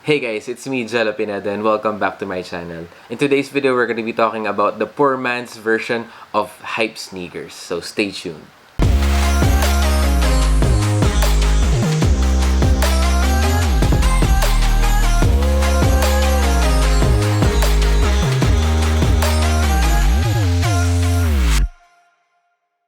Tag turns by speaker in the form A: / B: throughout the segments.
A: Hey guys, it's me, Jello Pineda, and welcome back to my channel. In today's video, we're going to be talking about the poor man's version of hype sneakers. So stay tuned.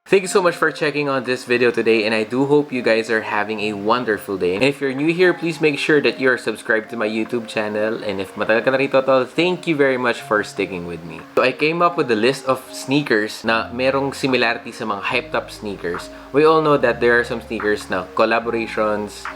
A: Thank you so much for checking on this video today, and I do hope you guys are having a wonderful day. And if you're new here, please make sure that you're subscribed to my YouTube channel. And if matagal ka na rito, tol, thank you very much for sticking with me. So I came up with a list of sneakers na merong similarity sa mga hyped up sneakers. We all know that there are some sneakers na collaborations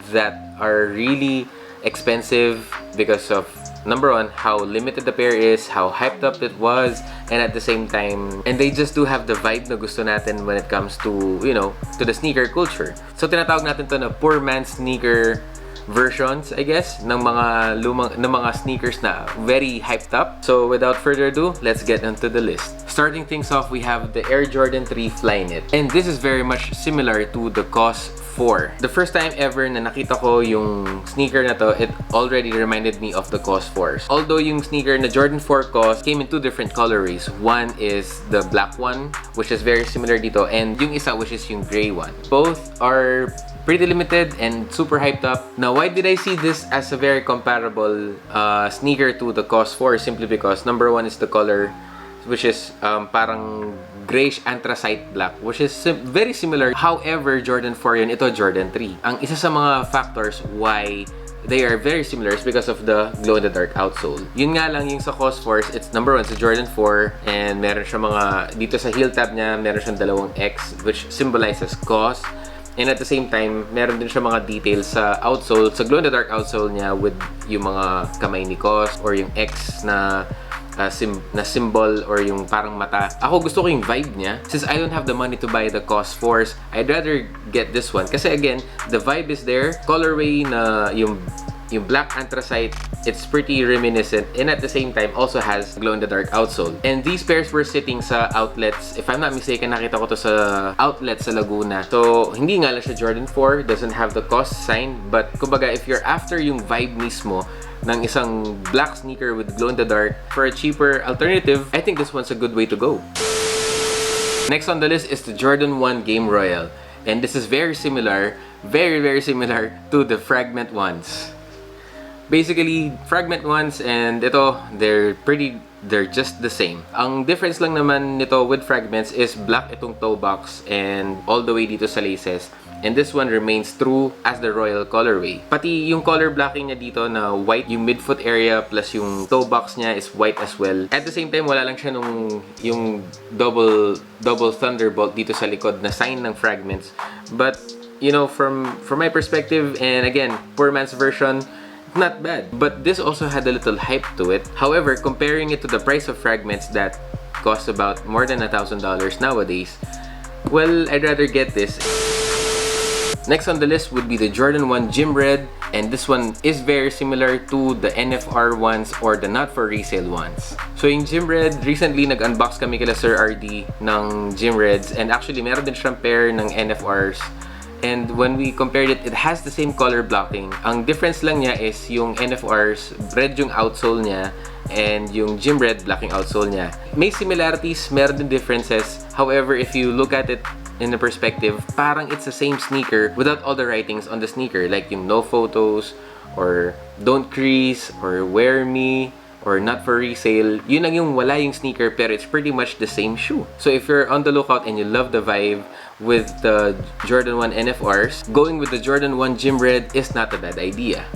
A: that are really expensive because of number one, how limited the pair is, how hyped up it was, and at the same time, and they just do have the vibe na gusto natin when it comes to, you know, to the sneaker culture. So tinatawag natin to na poor man's sneaker versions, I guess, ng mga sneakers na very hyped up. So without further ado, let's get into the list. Starting things off, we have the Air Jordan 3 Flyknit. And this is very much similar to the COS 4. The first time ever na nakita ko yung sneaker na to, it already reminded me of the COS 4s. Although yung sneaker na Jordan 4 COS came in two different colorways. One is the black one, which is very similar dito, and yung isa which is yung gray one. Both are pretty limited and super hyped up. Now, why did I see this as a very comparable sneaker to the COS 4? Simply because number one is the color, which is parang grayish anthracite black, which is very similar. However, Jordan 4 yun, ito Jordan 3. Ang isa sa mga factors why they are very similar is because of the glow-in-the-dark outsole. Yun nga lang yung sa COS 4s, it's number one sa Jordan 4, and meron siya mga, dito sa heel tab niya, meron siyang dalawang X, which symbolizes COS. And at the same time, meron din siya mga details sa outsole, sa glow-in-the-dark outsole niya with yung mga kamay ni COS or yung X na symbol or yung parang mata. Ako gusto ko yung vibe niya. Since I don't have the money to buy the COS 4s, I'd rather get this one. Kasi again, the vibe is there. Colorway na yung black anthracite, it's pretty reminiscent, and at the same time also has glow-in-the-dark outsole. And these pairs were sitting sa outlets. If I'm not mistaken, nakita ko to sa outlet sa Laguna. So, hindi nga lang siya Jordan 4, doesn't have the COS sign, but kumbaga, if you're after yung vibe mismo ng isang black sneaker with glow-in-the-dark for a cheaper alternative, I think this one's a good way to go. Next on the list is the Jordan 1 Game Royale. And this is very similar, very similar to the Fragment ones. Basically, Fragment ones and ito, they're just the same. Ang difference lang naman nito with Fragments is black itong toe box and all the way dito sa laces. And this one remains true as the Royal colorway. Pati yung color blocking niya dito na white, yung midfoot area plus yung toe box niya is white as well. At the same time, wala lang siya yung double thunderbolt dito sa likod na sign ng Fragments. But, you know, from my perspective, and again, poor man's version, not bad. But this also had a little hype to it. However, comparing it to the price of Fragments that cost about more than $1,000 nowadays, well, I'd rather get this. Next on the list would be the Jordan 1 Gym Red, and this one is very similar to the NFR ones or the not for resale ones. So yung Gym Red, recently nag-unbox kami kila Sir RD ng Gym Reds, and actually meron din siyang pair ng NFRs. And when we compared it, it has the same color blocking. Ang difference lang niya is yung NFRs, red yung outsole niya, and yung Gym Red, black yung outsole niya. May similarities, meron din differences. However, if you look at it in the perspective, parang it's the same sneaker without all the writings on the sneaker. Like yung no photos, or don't crease, or wear me, or not for resale. Yun lang yung wala yung sneaker, pero it's pretty much the same shoe. So if you're on the lookout and you love the vibe with the Jordan 1 NFRs, going with the Jordan 1 Gym Red is not a bad idea.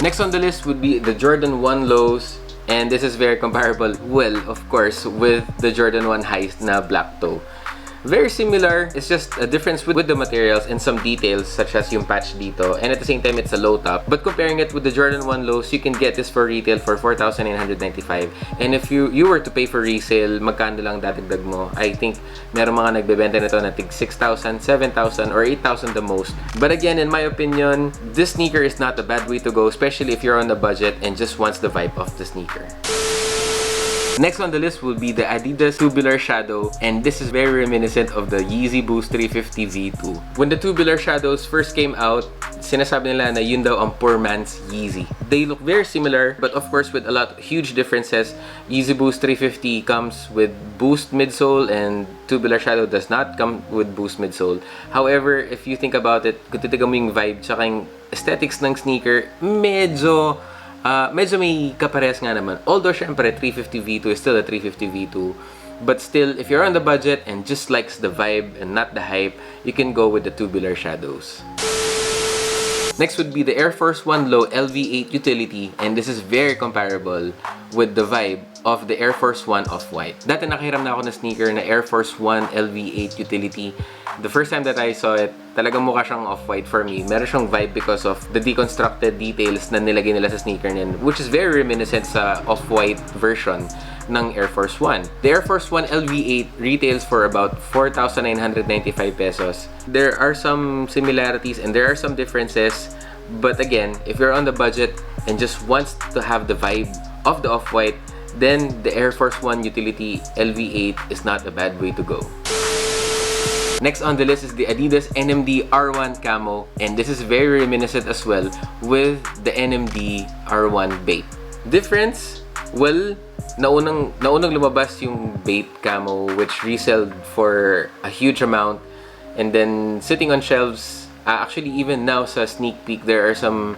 A: Next on the list would be the Jordan 1 Lows, and this is very comparable, well, of course, with the Jordan 1 Highs na black toe. Very similar, it's just a difference with the materials and some details such as yung patch dito, and at the same time it's a low top. But comparing it with the Jordan 1 Lows, you can get this for retail for $4,995. And if you were to pay for resale, magkano lang dadagdag mo? I think meron mga nagbebenta nito na tig 6,000, 7,000, or 8,000 the most. But again, in my opinion, this sneaker is not a bad way to go, especially if you're on a budget and just wants the vibe of the sneaker. Next on the list will be the Adidas Tubular Shadow, and this is very reminiscent of the Yeezy Boost 350 V2. When the Tubular Shadows first came out, sinasabi nila na yun daw ang poor man's Yeezy. They look very similar, but of course with a lot huge differences. Yeezy Boost 350 comes with Boost midsole and Tubular Shadow does not come with Boost midsole. However, if you think about it, kung titigan mo yung vibe tsaka yung aesthetics ng sneaker, medyo may kaparehas nga naman. Although, syempre, 350 V2 is still a 350 V2. But still, if you're on the budget and just likes the vibe and not the hype, you can go with the Tubular Shadows. Next would be the Air Force 1 Low LV8 Utility, and this is very comparable with the vibe of the Air Force 1 Off-White. Dati nakahiram na ako na sneaker na Air Force 1 LV8 Utility. The first time that I saw it, talagang mukha siyang Off-White for me. Meron siyang vibe because of the deconstructed details na nilagay nila sa sneaker niyan, which is very reminiscent sa Off-White version ng Air Force 1. The Air Force 1 LV8 retails for about 4,995 pesos. There are some similarities and there are some differences, but again, if you're on the budget and just wants to have the vibe of the Off-White, then the Air Force 1 Utility LV8 is not a bad way to go. Next on the list is the Adidas NMD R1 Camel, and this is very reminiscent as well with the NMD R1 Bait. Difference? Well, naunang lumabas yung Bait Camo, which reselled for a huge amount, and then sitting on shelves. Actually, even now sa sneak peek, there are some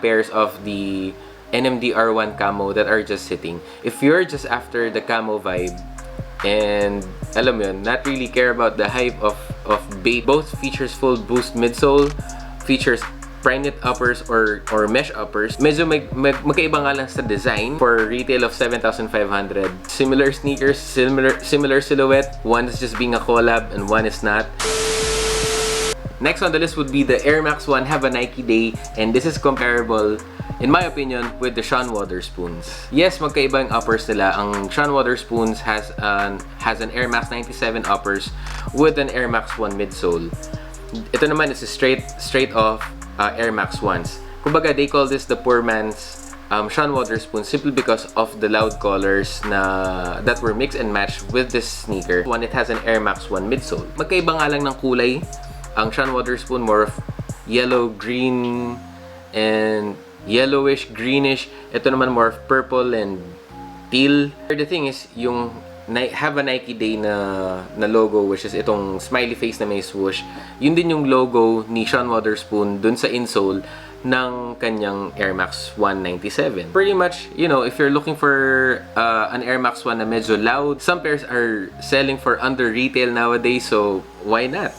A: pairs of the NMD R1 Camo that are just sitting. If you're just after the camo vibe, and alam mo yun, not really care about the hype of Bait, both features full Boost midsole, features Flyknit uppers or mesh uppers. Medyo magkaiba nga lang sa design. For retail of 7,500. Similar sneakers, similar silhouette. One is just being a collab and one is not. Next on the list would be the Air Max 1 Have a Nike Day, and this is comparable, in my opinion, with the Sean Wotherspoons. Yes, magkaiba yung uppers nila. Ang Sean Wotherspoons has an Air Max 97 uppers with an Air Max 1 midsole. Ito naman is a straight off Air Max 1s. Kumbaga, they call this the poor man's Sean Wotherspoon simply because of the loud colors that were mix and match with this sneaker. One, it has an Air Max 1 midsole. Magkaiba nga lang ng kulay. Ang Sean Wotherspoon more of yellow, green, and yellowish, greenish. Ito naman more of purple and teal. The thing is, yung Have a Nike Day na logo, which is itong smiley face na may swoosh, yun din yung logo ni Sean Wotherspoon dun sa insole ng kanyang Air Max 197. Pretty much, you know, if you're looking for an Air Max 1 na medyo loud, some pairs are selling for under retail nowadays, so why not?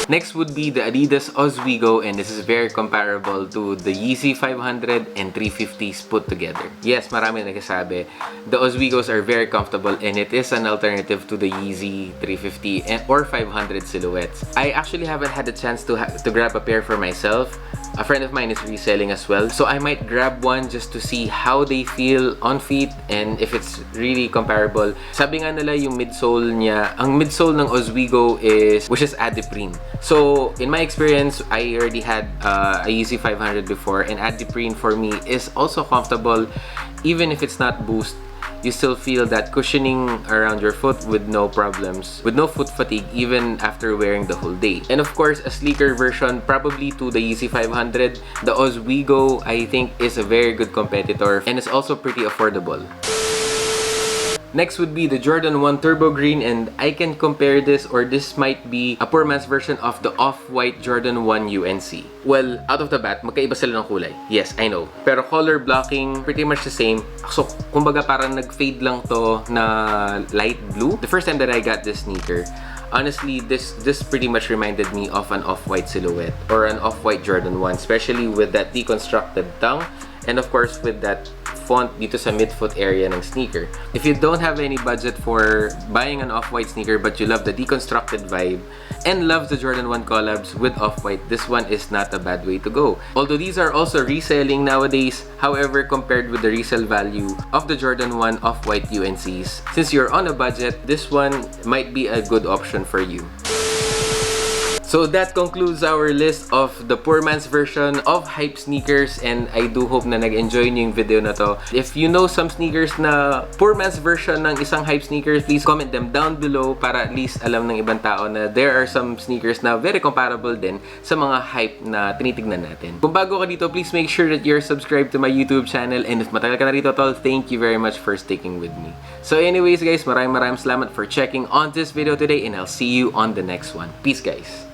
A: Next would be the Adidas Oswego, and this is very comparable to the Yeezy 500 and 350s put together. Yes, marami nagsasabi. The Oswegos are very comfortable and it is an alternative to the Yeezy 350 or 500 silhouettes. I actually haven't had the chance to grab a pair for myself. A friend of mine is reselling as well, so I might grab one just to see how they feel on feet and if it's really comparable. Sabi nga nila yung midsole niya, ang midsole ng Oswego which is adiprene. So in my experience, I already had a Yeezy 500 before, and adiprene for me is also comfortable. Even if it's not Boost, you still feel that cushioning around your foot with no problems, with no foot fatigue even after wearing the whole day. And of course, a sleeker version probably to the Yeezy 500, the Oswego I think is a very good competitor and is also pretty affordable. Next would be the Jordan 1 Turbo Green, and I can compare this, or this might be a poor man's version of the Off-White Jordan 1 UNC. Well, out of the bat, magkaiba sila ng kulay. Yes, I know. Pero color blocking, pretty much the same. So, kumbaga parang nag-fade lang to na light blue. The first time that I got this sneaker, honestly, this pretty much reminded me of an Off-White silhouette or an Off-White Jordan 1, especially with that deconstructed tongue and of course with that font dito sa midfoot area ng sneaker. If you don't have any budget for buying an Off-White sneaker but you love the deconstructed vibe and love the Jordan 1 collabs with Off-White, this one is not a bad way to go. Although these are also reselling nowadays, however, compared with the resale value of the Jordan 1 Off-White UNCs, since you're on a budget, this one might be a good option for you. So that concludes our list of the poor man's version of hype sneakers, and I do hope na nag-enjoy niyo yung video na to. If you know some sneakers na poor man's version ng isang hype sneakers, please comment them down below para at least alam ng ibang tao na there are some sneakers na very comparable din sa mga hype na tinitignan natin. Kung bago ka dito, please make sure that you're subscribed to my YouTube channel, and if matagal ka na rito, tol, thank you very much for sticking with me. So anyways guys, maraming salamat for checking on this video today, and I'll see you on the next one. Peace guys!